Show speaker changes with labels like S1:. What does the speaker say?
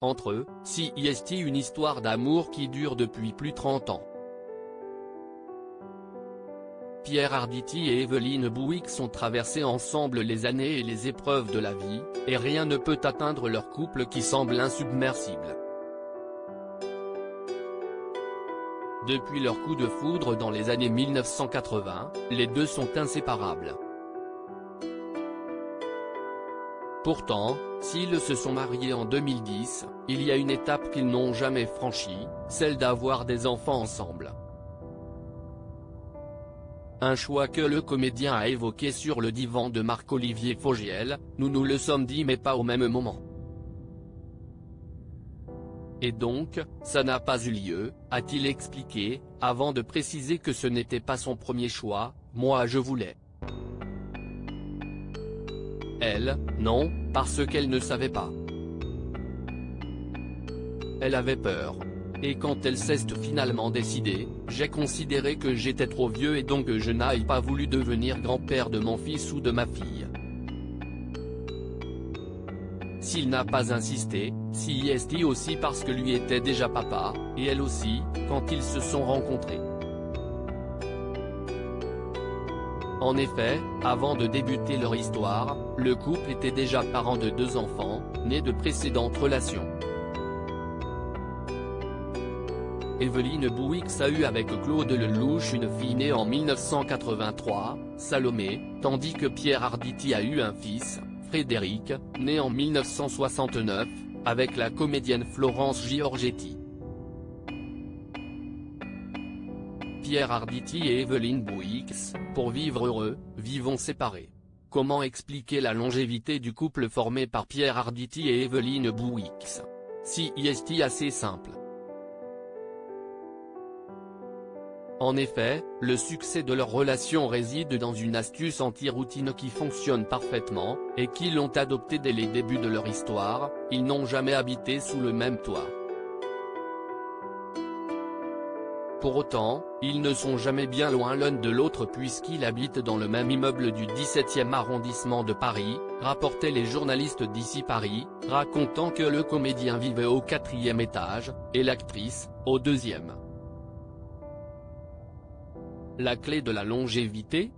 S1: entre eux, CIST une histoire d'amour qui dure depuis plus de 30 ans. Pierre Arditi et Evelyne Bouix ont traversé ensemble les années et les épreuves de la vie, et rien ne peut atteindre leur couple qui semble insubmersible. Depuis leur coup de foudre dans les années 1980, les deux sont inséparables. Pourtant, s'ils se sont mariés en 2010, il y a une étape qu'ils n'ont jamais franchie, celle d'avoir des enfants ensemble. Un choix que le comédien a évoqué sur le divan de Marc-Olivier Fogiel, nous nous le sommes dit mais pas au même moment. Et donc, ça n'a pas eu lieu, a-t-il expliqué, avant de préciser que ce n'était pas son premier choix, moi je voulais. Elle, non, parce qu'elle ne savait pas. Elle avait peur. Et quand elle s'est finalement décidée, j'ai considéré que j'étais trop vieux et donc je n'ai pas voulu devenir grand-père de mon fils ou de ma fille. S'il n'a pas insisté, CIST aussi parce que lui était déjà papa, et elle aussi, quand ils se sont rencontrés. En effet, avant de débuter leur histoire, le couple était déjà parent de 2 enfants, nés de précédentes relations. Evelyne Bouix a eu avec Claude Lelouch une fille née en 1983, Salomé, tandis que Pierre Arditi a eu un fils, Frédéric, né en 1969, avec la comédienne Florence Giorgetti. Pierre Arditi et Evelyne Bouix, pour vivre heureux, vivons séparés. Comment expliquer la longévité du couple formé par Pierre Arditi et Evelyne Bouix? CIST assez simple. En effet, le succès de leur relation réside dans une astuce anti-routine qui fonctionne parfaitement, et qu'ils l'ont adoptée dès les débuts de leur histoire, ils n'ont jamais habité sous le même toit. Pour autant, ils ne sont jamais bien loin l'un de l'autre puisqu'ils habitent dans le même immeuble du 17e arrondissement de Paris, rapportaient les journalistes d'Ici Paris, racontant que le comédien vivait au 4e étage, et l'actrice, au 2e. La clé de la longévité,